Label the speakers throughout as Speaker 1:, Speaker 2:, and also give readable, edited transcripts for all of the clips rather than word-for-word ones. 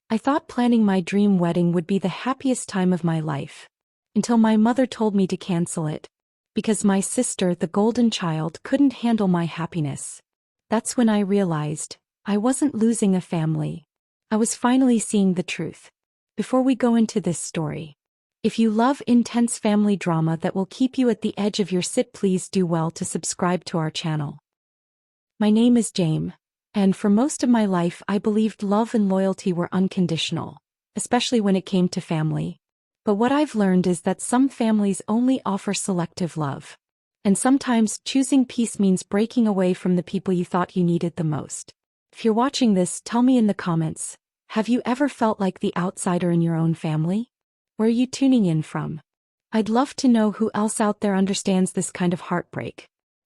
Speaker 1: I thought planning my dream wedding would be the happiest time of my life. Until my mother told me to cancel it. Because my sister, the golden child, couldn't handle my happiness. That's when I realized I wasn't losing a family. I was finally seeing the truth. Before we go into this story, if you love intense family drama that will keep you at the edge of your seat, please do well to subscribe to our channel. My name is Jame, and for most of my life I believed love and loyalty were unconditional, especially when it came to family. But what I've learned is that some families only offer selective love. And sometimes choosing peace means breaking away from the people you thought you needed the most. If you're watching this, tell me in the comments, have you ever felt like the outsider in your own family? Where are you tuning in from? I'd love to know who else out there understands this kind of heartbreak.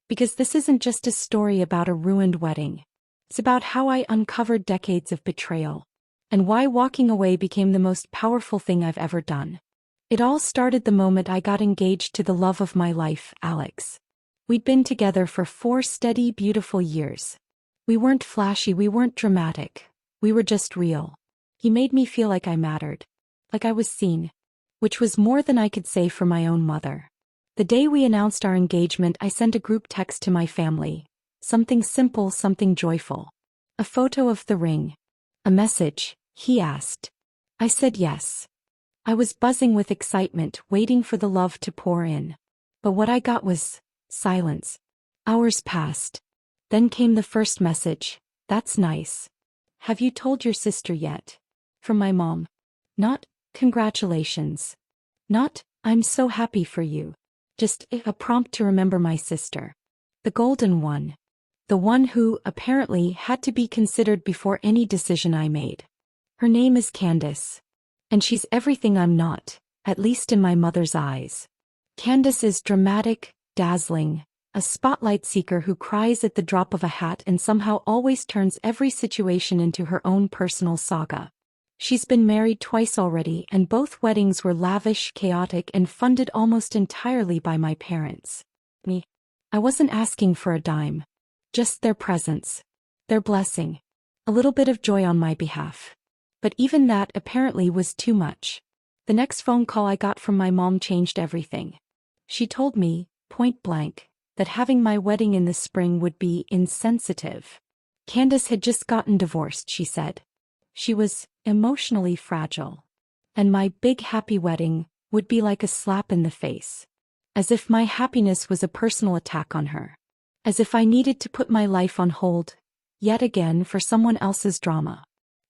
Speaker 1: Because this isn't just a story about a ruined wedding. It's about how I uncovered decades of betrayal. And why walking away became the most powerful thing I've ever done. It all started the moment I got engaged to the love of my life, Alex. We'd been together for 4 steady, beautiful years. We weren't flashy, we weren't dramatic. We were just real. He made me feel like I mattered. Like I was seen. Which was more than I could say for my own mother. The day we announced our engagement, I sent a group text to my family. Something simple, something joyful. A photo of the ring. A message, he asked. I said yes. I was buzzing with excitement, waiting for the love to pour in. But what I got was silence. Hours passed. Then came the first message. That's nice. Have you told your sister yet? From my mom. Not, congratulations. Not, I'm so happy for you. Just a prompt to remember my sister. The golden one. The one who, apparently, had to be considered before any decision I made. Her name is Candace. And she's everything I'm not, at least in my mother's eyes. Candace is dramatic, dazzling, a spotlight seeker who cries at the drop of a hat and somehow always turns every situation into her own personal saga. She's been married twice already, and both weddings were lavish, chaotic, and funded almost entirely by my parents. Me. I wasn't asking for a dime. Just their presence. Their blessing. A little bit of joy on my behalf. But even that apparently was too much. The next phone call I got from my mom changed everything. She told me, point blank, that having my wedding in the spring would be insensitive. Candace had just gotten divorced, she said. She was emotionally fragile. And my big happy wedding would be like a slap in the face. As if my happiness was a personal attack on her. As if I needed to put my life on hold, yet again for someone else's drama.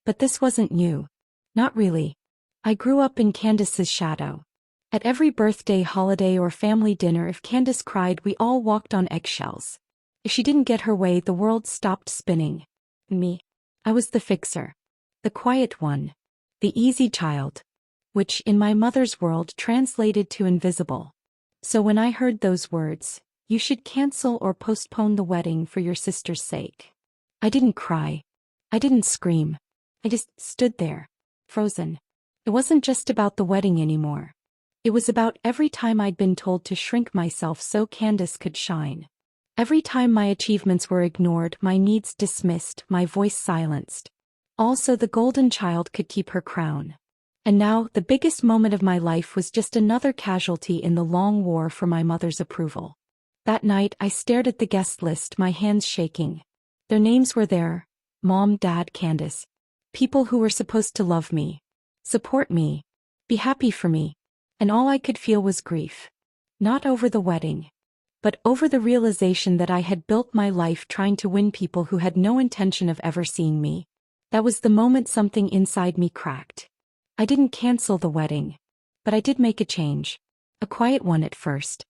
Speaker 1: But this wasn't new. Not really. I grew up in Candace's shadow. At every birthday, holiday, or family dinner, if Candace cried, we all walked on eggshells. If she didn't get her way, the world stopped spinning. Me. I was the fixer. The quiet one. The easy child. Which, in my mother's world, translated to invisible. So when I heard those words, you should cancel or postpone the wedding for your sister's sake. I didn't cry. I didn't scream. I just stood there, frozen. It wasn't just about the wedding anymore. It was about every time I'd been told to shrink myself so Candace could shine. Every time my achievements were ignored, my needs dismissed, my voice silenced. Also, the golden child could keep her crown. And now, the biggest moment of my life was just another casualty in the long war for my mother's approval. That night, I stared at the guest list, my hands shaking. Their names were there: Mom, Dad, Candace. People who were supposed to love me, support me, be happy for me. And all I could feel was grief. Not over the wedding, but over the realization that I had built my life trying to win people who had no intention of ever seeing me. That was the moment something inside me cracked. I didn't cancel the wedding, but I did make a change. A quiet one at first.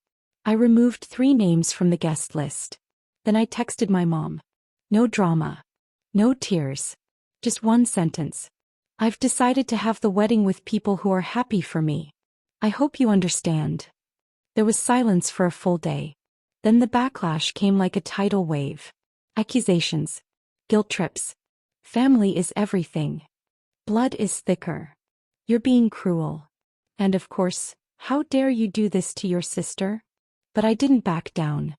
Speaker 1: I removed 3 names from the guest list. Then I texted my mom. No drama. No tears. Just one sentence. I've decided to have the wedding with people who are happy for me. I hope you understand. There was silence for a full day. Then the backlash came like a tidal wave. Accusations. Guilt trips. Family is everything. Blood is thicker. You're being cruel. And of course, how dare you do this to your sister? But I didn't back down.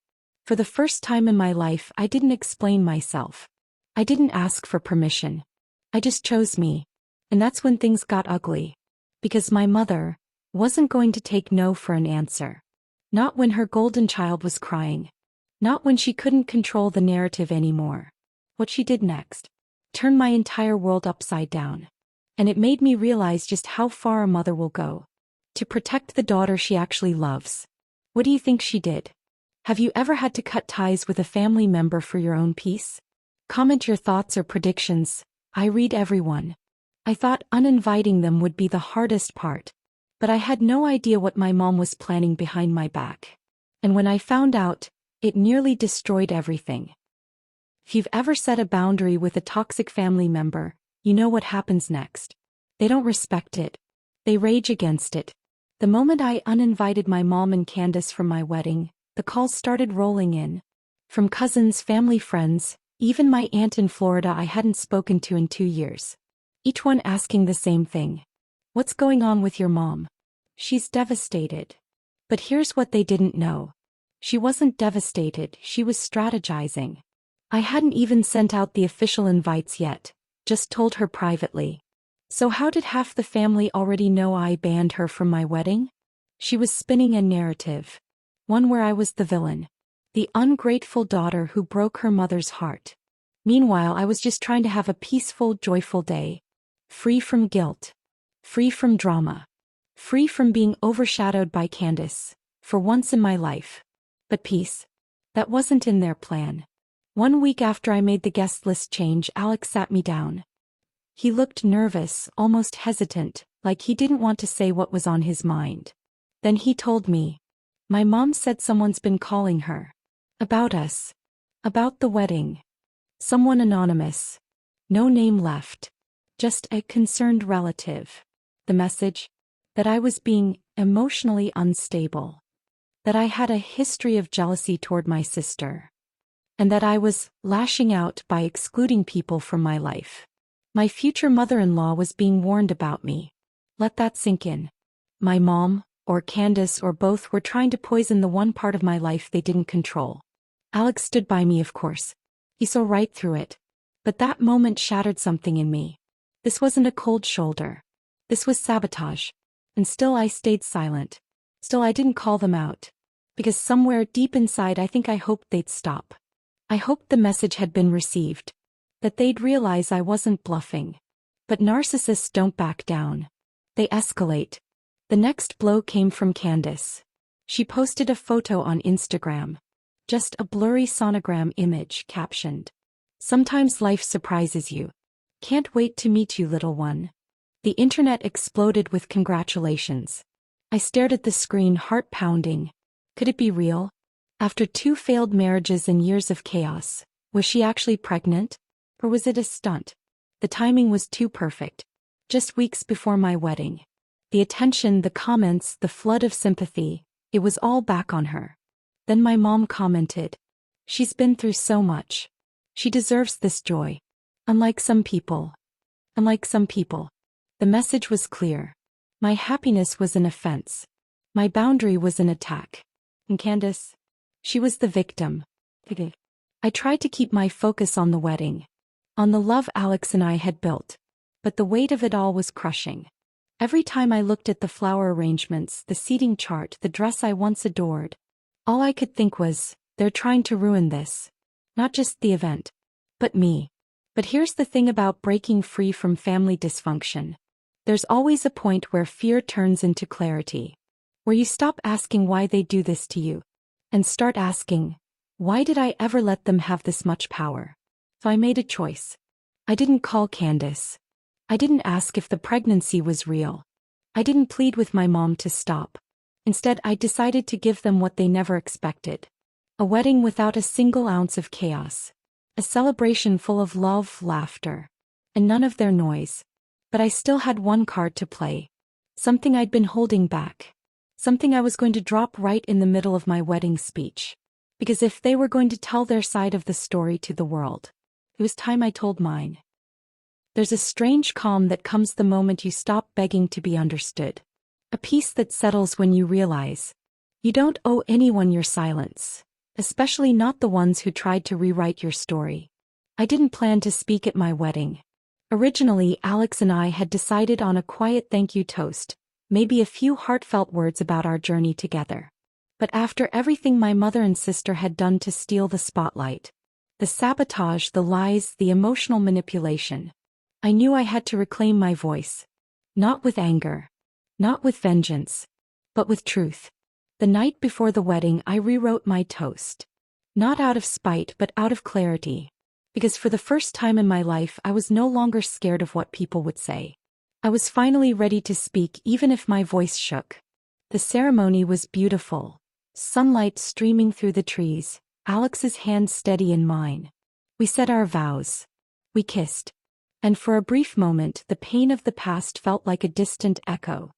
Speaker 1: For the first time in my life, I didn't explain myself. I didn't ask for permission. I just chose me. And that's when things got ugly. Because my mother wasn't going to take no for an answer. Not when her golden child was crying. Not when she couldn't control the narrative anymore. What she did next turned my entire world upside down. And it made me realize just how far a mother will go to protect the daughter she actually loves. What do you think she did? Have you ever had to cut ties with a family member for your own peace? Comment your thoughts or predictions. I read everyone. I thought uninviting them would be the hardest part. But I had no idea what my mom was planning behind my back. And when I found out, it nearly destroyed everything. If you've ever set a boundary with a toxic family member, you know what happens next. They don't respect it. They rage against it. The moment I uninvited my mom and Candace from my wedding, the calls started rolling in. From cousins, family friends, even my aunt in Florida I hadn't spoken to in 2 years. Each one asking the same thing. What's going on with your mom? She's devastated. But here's what they didn't know. She wasn't devastated, she was strategizing. I hadn't even sent out the official invites yet, just told her privately. So how did half the family already know I banned her from my wedding? She was spinning a narrative. One where I was the villain. The ungrateful daughter who broke her mother's heart. Meanwhile, I was just trying to have a peaceful, joyful day. Free from guilt. Free from drama. Free from being overshadowed by Candace, for once in my life. But peace? That wasn't in their plan. 1 week after I made the guest list change, Alex sat me down. He looked nervous, almost hesitant, like he didn't want to say what was on his mind. Then he told me. My mom said someone's been calling her. About us. About the wedding. Someone anonymous. No name left. Just a concerned relative. The message? That I was being emotionally unstable. That I had a history of jealousy toward my sister. And that I was lashing out by excluding people from my life. My future mother-in-law was being warned about me. Let that sink in. My mom, or Candace, or both were trying to poison the one part of my life they didn't control. Alex stood by me, of course. He saw right through it. But that moment shattered something in me. This wasn't a cold shoulder. This was sabotage. And still I stayed silent. Still I didn't call them out. Because somewhere deep inside I hoped they'd stop. I hoped the message had been received. That they'd realize I wasn't bluffing. But narcissists don't back down. They escalate. The next blow came from Candace. She posted a photo on Instagram. Just a blurry sonogram image captioned. Sometimes life surprises you. Can't wait to meet you, little one. The internet exploded with congratulations. I stared at the screen, heart pounding. Could it be real? After 2 failed marriages and years of chaos, was she actually pregnant? Or was it a stunt? The timing was too perfect. Just weeks before my wedding. The attention, the comments, the flood of sympathy, it was all back on her. Then my mom commented. She's been through so much. She deserves this joy. Unlike some people. The message was clear. My happiness was an offense. My boundary was an attack. And Candace? She was the victim. I tried to keep my focus on the wedding. On the love Alex and I had built. But the weight of it all was crushing. Every time I looked at the flower arrangements, the seating chart, the dress I once adored, all I could think was, they're trying to ruin this. Not just the event. But me. But here's the thing about breaking free from family dysfunction. There's always a point where fear turns into clarity. Where you stop asking why they do this to you. And start asking, why did I ever let them have this much power? So I made a choice. I didn't call Candace. I didn't ask if the pregnancy was real. I didn't plead with my mom to stop. Instead, I decided to give them what they never expected. A wedding without a single ounce of chaos. A celebration full of love, laughter. And none of their noise. But I still had one card to play. Something I'd been holding back. Something I was going to drop right in the middle of my wedding speech. Because if they were going to tell their side of the story to the world, it was time I told mine. There's a strange calm that comes the moment you stop begging to be understood. A peace that settles when you realize you don't owe anyone your silence, especially not the ones who tried to rewrite your story. I didn't plan to speak at my wedding. Originally, Alex and I had decided on a quiet thank you toast, maybe a few heartfelt words about our journey together. But after everything my mother and sister had done to steal the spotlight, the sabotage, the lies, the emotional manipulation, I knew I had to reclaim my voice. Not with anger, not with vengeance, but with truth. The night before the wedding, I rewrote my toast. Not out of spite, but out of clarity. Because for the first time in my life, I was no longer scared of what people would say. I was finally ready to speak, even if my voice shook. The ceremony was beautiful. Sunlight streaming through the trees, Alex's hand steady in mine. We said our vows. We kissed. And for a brief moment, the pain of the past felt like a distant echo.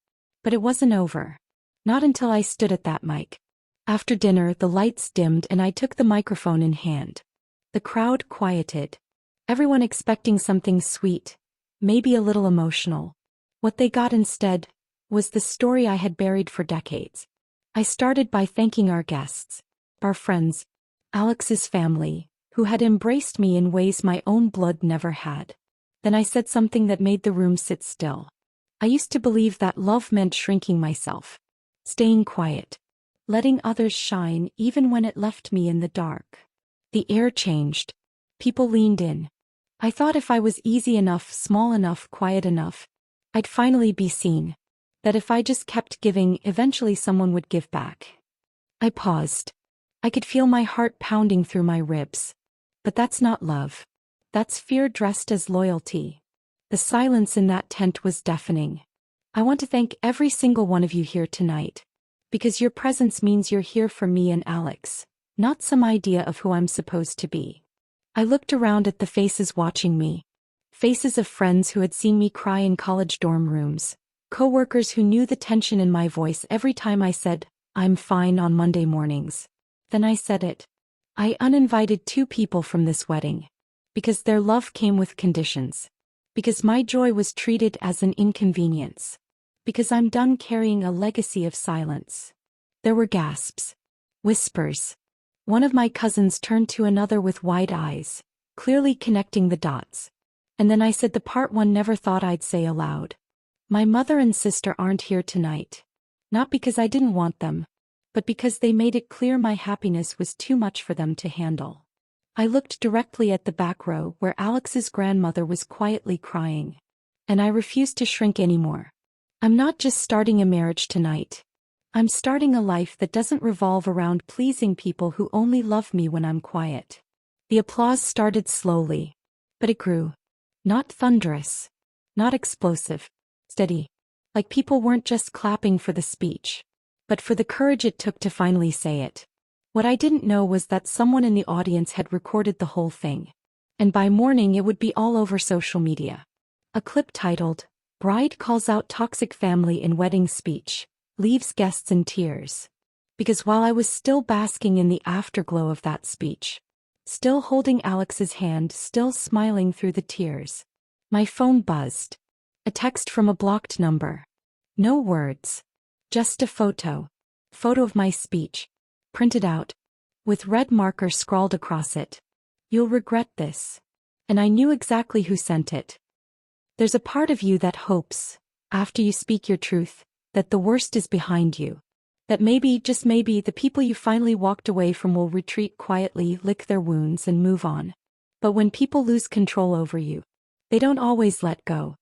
Speaker 1: But it wasn't over. Not until I stood at that mic. After dinner, the lights dimmed and I took the microphone in hand. The crowd quieted. Everyone expecting something sweet, maybe a little emotional. What they got instead was the story I had buried for decades. I started by thanking our guests, our friends, Alex's family, who had embraced me in ways my own blood never had. Then I said something that made the room sit still. I used to believe that love meant shrinking myself, staying quiet, letting others shine even when it left me in the dark. The air changed. People leaned in. I thought if I was easy enough, small enough, quiet enough, I'd finally be seen. That if I just kept giving, eventually someone would give back. I paused. I could feel my heart pounding through my ribs. But that's not love. That's fear dressed as loyalty. The silence in that tent was deafening. I want to thank every single one of you here tonight. Because your presence means you're here for me and Alex. Not some idea of who I'm supposed to be. I looked around at the faces watching me. Faces of friends who had seen me cry in college dorm rooms. Coworkers who knew the tension in my voice every time I said, "I'm fine" on Monday mornings. Then I said it. I uninvited 2 people from this wedding. Because their love came with conditions. Because my joy was treated as an inconvenience. Because I'm done carrying a legacy of silence. There were gasps. Whispers. One of my cousins turned to another with wide eyes, clearly connecting the dots. And then I said the part one never thought I'd say aloud. My mother and sister aren't here tonight. Not because I didn't want them, but because they made it clear my happiness was too much for them to handle. I looked directly at the back row where Alex's grandmother was quietly crying. And I refused to shrink anymore. I'm not just starting a marriage tonight. I'm starting a life that doesn't revolve around pleasing people who only love me when I'm quiet. The applause started slowly. But it grew. Not thunderous. Not explosive. Steady. Like people weren't just clapping for the speech, but for the courage it took to finally say it. What I didn't know was that someone in the audience had recorded the whole thing. And by morning it would be all over social media. A clip titled, "Bride Calls Out Toxic Family in Wedding Speech, Leaves Guests in Tears." Because while I was still basking in the afterglow of that speech, still holding Alex's hand, still smiling through the tears, my phone buzzed. A text from a blocked number. No words. Just a photo. Photo of my speech. Printed out. With red marker scrawled across it. "You'll regret this." And I knew exactly who sent it. There's a part of you that hopes, after you speak your truth, that the worst is behind you. That maybe, just maybe, the people you finally walked away from will retreat quietly, lick their wounds and move on. But when people lose control over you, they don't always let go.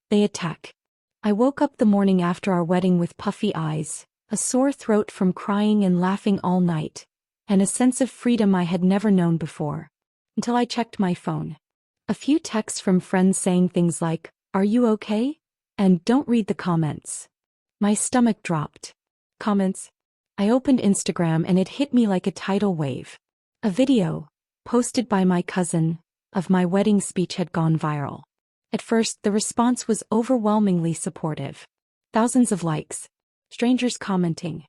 Speaker 1: They attack. I woke up the morning after our wedding with puffy eyes, a sore throat from crying and laughing all night, and a sense of freedom I had never known before. Until I checked my phone. A few texts from friends saying things like, "Are you okay?" and "Don't read the comments." My stomach dropped. Comments. I opened Instagram and it hit me like a tidal wave. A video, posted by my cousin, of my wedding speech had gone viral. At first, the response was overwhelmingly supportive. Thousands of likes. Strangers commenting.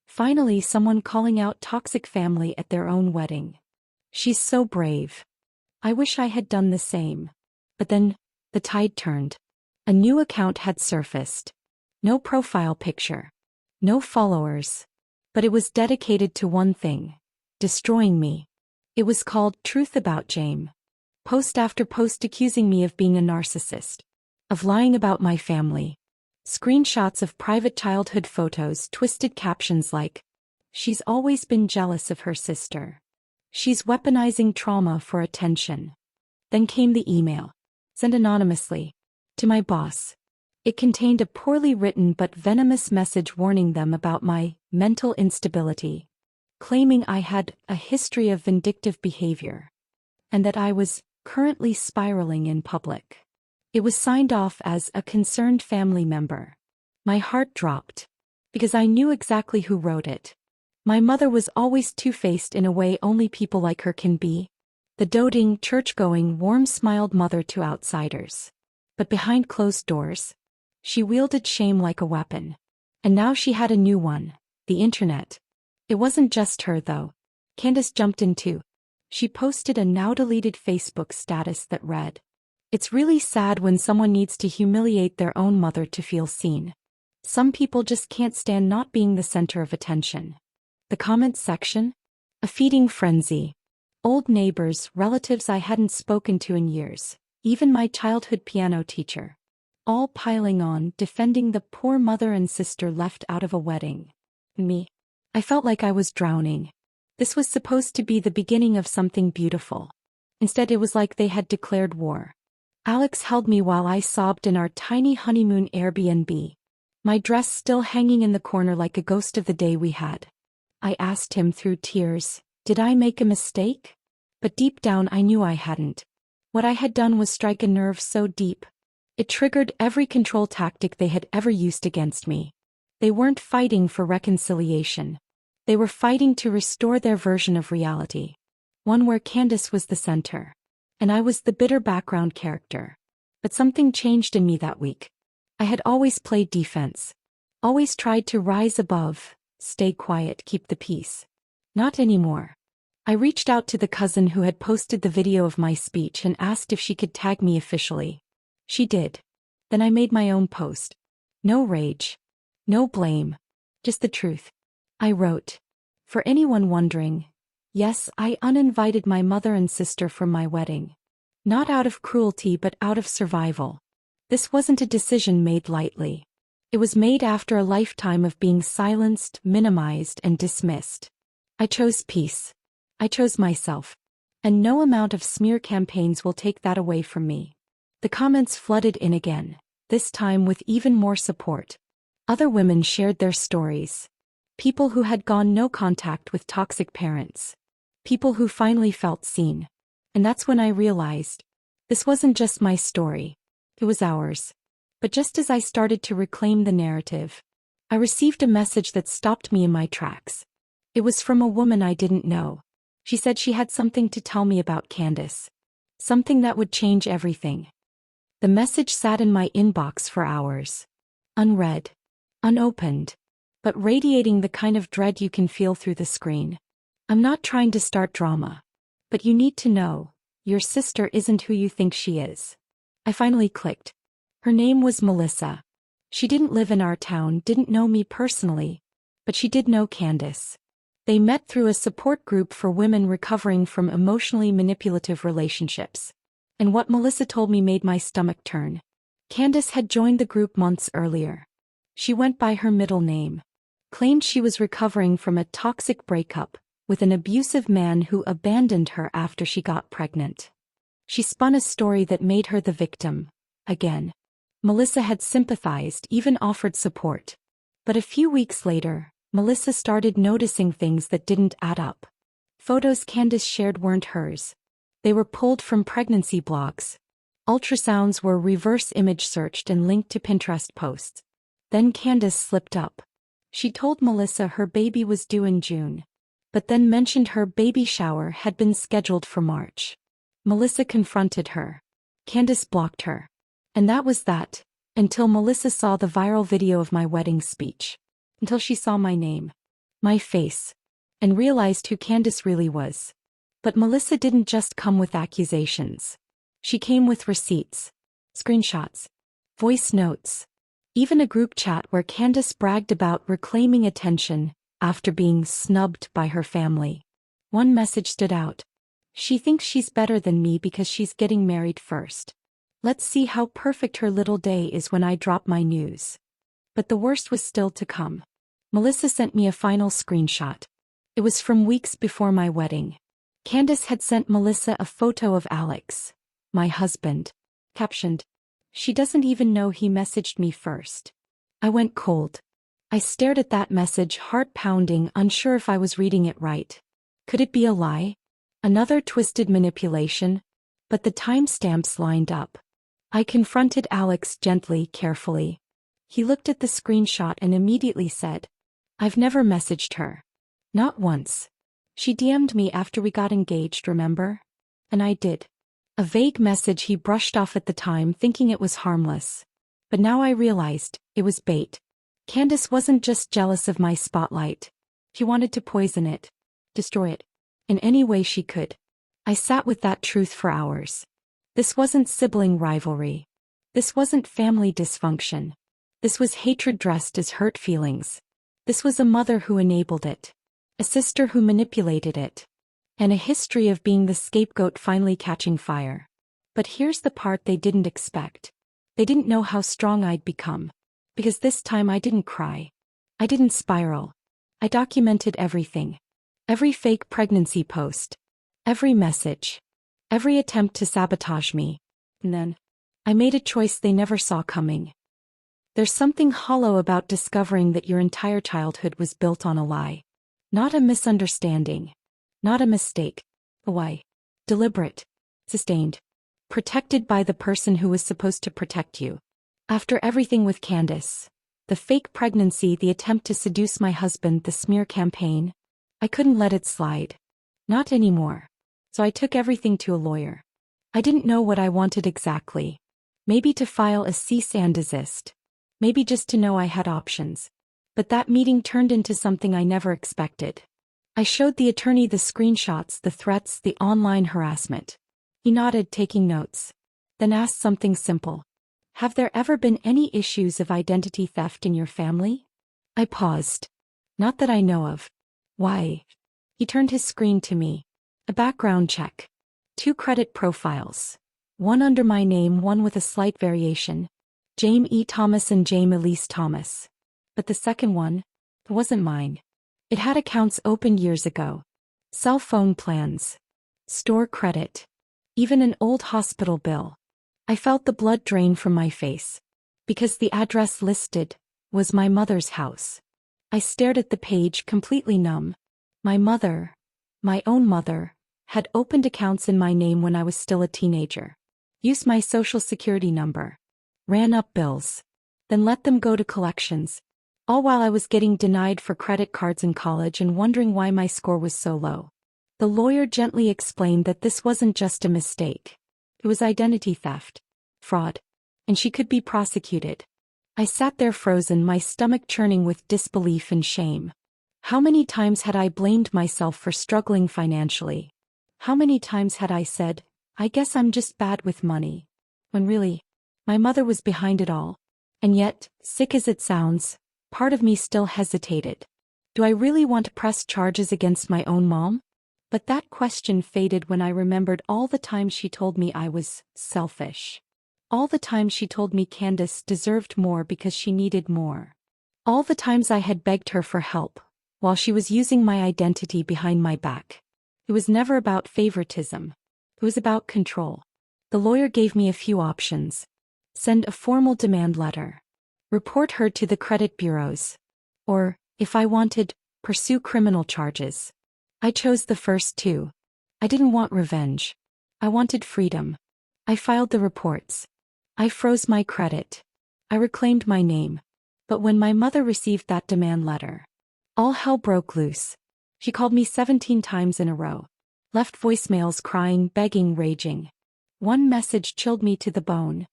Speaker 1: Finally, someone calling out toxic family at their own wedding. "She's so brave. I wish I had done the same." But then, the tide turned. A new account had surfaced. No profile picture. No followers. But it was dedicated to one thing. Destroying me. It was called "Truth About Jame." Post after post accusing me of being a narcissist, of lying about my family. Screenshots of private childhood photos, twisted captions like, "She's always been jealous of her sister. She's weaponizing trauma for attention." Then came the email, sent anonymously, to my boss. It contained a poorly written but venomous message warning them about my mental instability, claiming I had a history of vindictive behavior, and that I was currently spiraling in public. It was signed off as a concerned family member. My heart dropped, because I knew exactly who wrote it. My mother was always two-faced in a way only people like her can be. The doting, church-going, warm-smiled mother to outsiders. But behind closed doors, she wielded shame like a weapon. And now she had a new one, the internet. It wasn't just her though. Candace jumped in too. She posted a now-deleted Facebook status that read, "It's really sad when someone needs to humiliate their own mother to feel seen. Some people just can't stand not being the center of attention." The comments section? A feeding frenzy. Old neighbors, relatives I hadn't spoken to in years, even my childhood piano teacher. All piling on, defending the poor mother and sister left out of a wedding. Me. I felt like I was drowning. This was supposed to be the beginning of something beautiful. Instead, it was like they had declared war. Alex held me while I sobbed in our tiny honeymoon Airbnb, my dress still hanging in the corner like a ghost of the day we had. I asked him through tears, did I make a mistake? But deep down I knew I hadn't. What I had done was strike a nerve so deep. It triggered every control tactic they had ever used against me. They weren't fighting for reconciliation. They were fighting to restore their version of reality. One where Candace was the center. And I was the bitter background character. But something changed in me that week. I had always played defense. Always tried to rise above, stay quiet, keep the peace. Not anymore. I reached out to the cousin who had posted the video of my speech and asked if she could tag me officially. She did. Then I made my own post. No rage. No blame. Just the truth. I wrote, "For anyone wondering, yes, I uninvited my mother and sister from my wedding. Not out of cruelty but out of survival. This wasn't a decision made lightly. It was made after a lifetime of being silenced, minimized, and dismissed. I chose peace. I chose myself. And no amount of smear campaigns will take that away from me." The comments flooded in again, this time with even more support. Other women shared their stories. People who had gone no contact with toxic parents. People who finally felt seen. And that's when I realized, this wasn't just my story. It was ours. But just as I started to reclaim the narrative, I received a message that stopped me in my tracks. It was from a woman I didn't know. She said she had something to tell me about Candace. Something that would change everything. The message sat in my inbox for hours. Unread. Unopened. But radiating the kind of dread you can feel through the screen. "I'm not trying to start drama. But you need to know, your sister isn't who you think she is." I finally clicked. Her name was Melissa. She didn't live in our town, didn't know me personally. But she did know Candace. They met through a support group for women recovering from emotionally manipulative relationships. And what Melissa told me made my stomach turn. Candace had joined the group months earlier. She went by her middle name. Claimed she was recovering from a toxic breakup with an abusive man who abandoned her after she got pregnant. She spun a story that made her the victim. Again. Melissa had sympathized, even offered support. But a few weeks later, Melissa started noticing things that didn't add up. Photos Candace shared weren't hers. They were pulled from pregnancy blogs. Ultrasounds were reverse image searched and linked to Pinterest posts. Then Candace slipped up. She told Melissa her baby was due in June, but then mentioned her baby shower had been scheduled for March. Melissa confronted her. Candace blocked her. And that was that, until Melissa saw the viral video of my wedding speech. Until she saw my name, my face, and realized who Candace really was. But Melissa didn't just come with accusations. She came with receipts, screenshots, voice notes, even a group chat where Candace bragged about reclaiming attention after being snubbed by her family. One message stood out. She thinks she's better than me because she's getting married first. Let's see how perfect her little day is when I drop my news. But the worst was still to come. Melissa sent me a final screenshot. It was from weeks before my wedding. Candace had sent Melissa a photo of Alex, my husband. Captioned, "She doesn't even know he messaged me first." I went cold. I stared at that message, heart pounding, unsure if I was reading it right. Could it be a lie? Another twisted manipulation? But the timestamps lined up. I confronted Alex gently, carefully. He looked at the screenshot and immediately said, "I've never messaged her. Not once. She DM'd me after we got engaged, remember? And I did." A vague message he brushed off at the time, thinking it was harmless. But now I realized, it was bait. Candace wasn't just jealous of my spotlight. She wanted to poison it. Destroy it. In any way she could. I sat with that truth for hours. This wasn't sibling rivalry. This wasn't family dysfunction. This was hatred dressed as hurt feelings. This was a mother who enabled it. A sister who manipulated it. And a history of being the scapegoat finally catching fire. But here's the part they didn't expect. They didn't know how strong I'd become. Because this time I didn't cry. I didn't spiral. I documented everything. Every fake pregnancy post. Every message. Every attempt to sabotage me. And then, I made a choice they never saw coming. There's something hollow about discovering that your entire childhood was built on a lie. Not a misunderstanding. Not a mistake. A lie. Deliberate. Sustained. Protected by the person who was supposed to protect you. After everything with Candace, the fake pregnancy, the attempt to seduce my husband, the smear campaign, I couldn't let it slide. Not anymore. So I took everything to a lawyer. I didn't know what I wanted exactly. Maybe to file a cease and desist. Maybe just to know I had options. But that meeting turned into something I never expected. I showed the attorney the screenshots, the threats, the online harassment. He nodded, taking notes. Then asked something simple. "Have there ever been any issues of identity theft in your family?" I paused. "Not that I know of." "Why?" He turned his screen to me. "A background check. 2 credit profiles. One under my name, one with a slight variation. Jaime E. Thomas and Jaime Elise Thomas. But the second one, it wasn't mine. It had accounts opened years ago. Cell phone plans. Store credit. Even an old hospital bill." I felt the blood drain from my face. Because the address listed was my mother's house. I stared at the page, completely numb. My mother, my own mother, had opened accounts in my name when I was still a teenager. Used my social security number. Ran up bills. Then let them go to collections. All while I was getting denied for credit cards in college and wondering why my score was so low. The lawyer gently explained that this wasn't just a mistake. It was identity theft. Fraud. And she could be prosecuted. I sat there frozen, my stomach churning with disbelief and shame. How many times had I blamed myself for struggling financially? How many times had I said, "I guess I'm just bad with money," when really, my mother was behind it all? And yet, sick as it sounds, part of me still hesitated. Do I really want to press charges against my own mom? But that question faded when I remembered all the times she told me I was selfish. All the times she told me Candace deserved more because she needed more. All the times I had begged her for help, while she was using my identity behind my back. It was never about favoritism. It was about control. The lawyer gave me a few options. Send a formal demand letter. Report her to the credit bureaus. Or, if I wanted, pursue criminal charges. I chose the first 2. I didn't want revenge. I wanted freedom. I filed the reports. I froze my credit. I reclaimed my name. But when my mother received that demand letter, all hell broke loose. She called me 17 times in a row. Left voicemails crying, begging, raging. One message chilled me to the bone.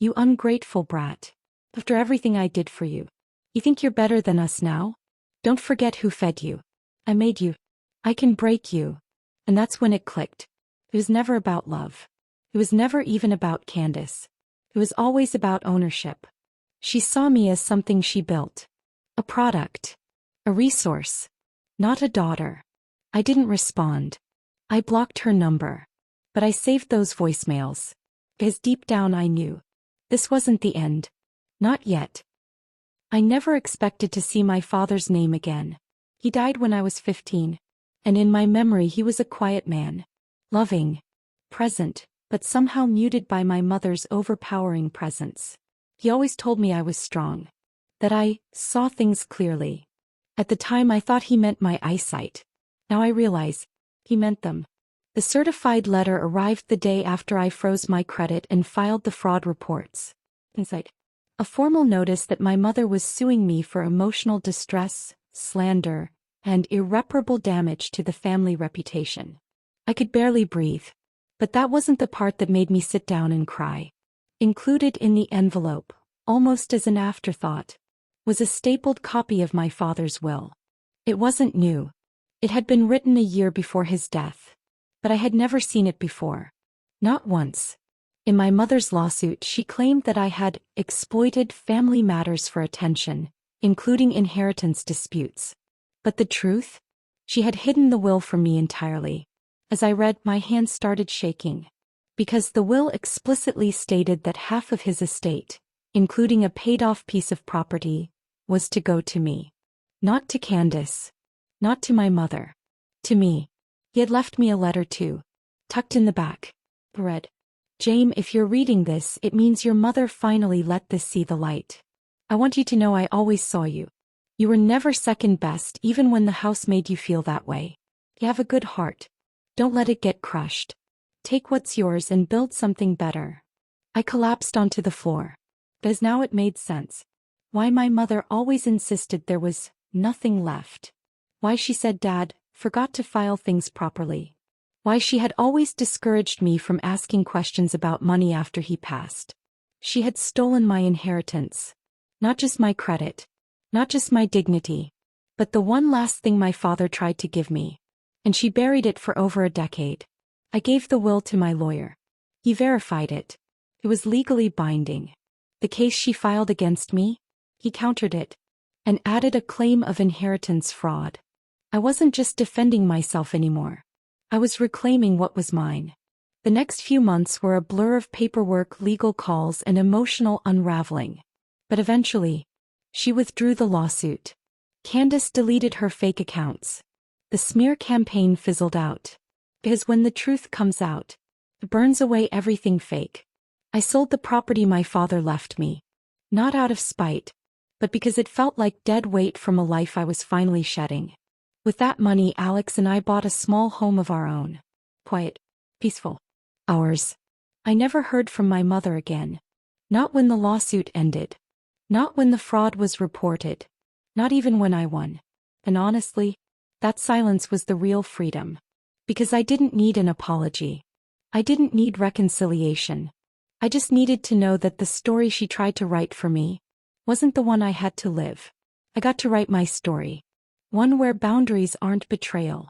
Speaker 1: "You ungrateful brat. After everything I did for you. You think you're better than us now? Don't forget who fed you. I made you. I can break you." And that's when it clicked. It was never about love. It was never even about Candace. It was always about ownership. She saw me as something she built. A product. A resource. Not a daughter. I didn't respond. I blocked her number. But I saved those voicemails. Because deep down I knew. This wasn't the end. Not yet. I never expected to see my father's name again. He died when I was 15. And in my memory he was a quiet man. Loving. Present, but somehow muted by my mother's overpowering presence. He always told me I was strong. That I saw things clearly. At the time I thought he meant my eyesight. Now I realize, he meant them. The certified letter arrived the day after I froze my credit and filed the fraud reports. Inside. A formal notice that my mother was suing me for emotional distress, slander, and irreparable damage to the family reputation. I could barely breathe. But that wasn't the part that made me sit down and cry. Included in the envelope, almost as an afterthought, was a stapled copy of my father's will. It wasn't new. It had been written a year before his death. But I had never seen it before. Not once. In my mother's lawsuit, she claimed that I had exploited family matters for attention, including inheritance disputes. But the truth? She had hidden the will from me entirely. As I read, my hands started shaking. Because the will explicitly stated that half of his estate, including a paid-off piece of property, was to go to me. Not to Candace. Not to my mother. To me. He had left me a letter too. Tucked in the back. Read. James, if you're reading this, it means your mother finally let this see the light. I want you to know I always saw you. You were never second best even when the house made you feel that way. You have a good heart. Don't let it get crushed. Take what's yours and build something better. I collapsed onto the floor. As now it made sense. Why my mother always insisted there was nothing left. Why she said Dad forgot to file things properly. Why she had always discouraged me from asking questions about money after he passed. She had stolen my inheritance. Not just my credit. Not just my dignity. But the one last thing my father tried to give me. And she buried it for over a decade. I gave the will to my lawyer. He verified it. It was legally binding. The case she filed against me? He countered it. And added a claim of inheritance fraud. I wasn't just defending myself anymore. I was reclaiming what was mine. The next few months were a blur of paperwork, legal calls, and emotional unraveling. But eventually, she withdrew the lawsuit. Candace deleted her fake accounts. The smear campaign fizzled out. Because when the truth comes out, it burns away everything fake. I sold the property my father left me. Not out of spite, but because it felt like dead weight from a life I was finally shedding. With that money, Alex and I bought a small home of our own. Quiet. Peaceful. Ours. I never heard from my mother again. Not when the lawsuit ended. Not when the fraud was reported. Not even when I won. And honestly, that silence was the real freedom. Because I didn't need an apology. I didn't need reconciliation. I just needed to know that the story she tried to write for me wasn't the one I had to live. I got to write my story. One where boundaries aren't betrayal.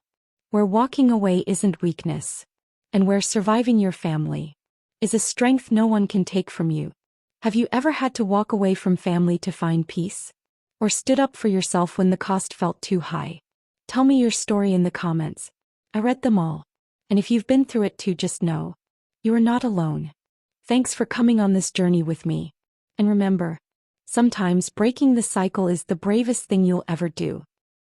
Speaker 1: Where walking away isn't weakness. And where surviving your family is a strength no one can take from you. Have you ever had to walk away from family to find peace? Or stood up for yourself when the cost felt too high? Tell me your story in the comments. I read them all. And if you've been through it too, just know, you are not alone. Thanks for coming on this journey with me. And remember, sometimes breaking the cycle is the bravest thing you'll ever do.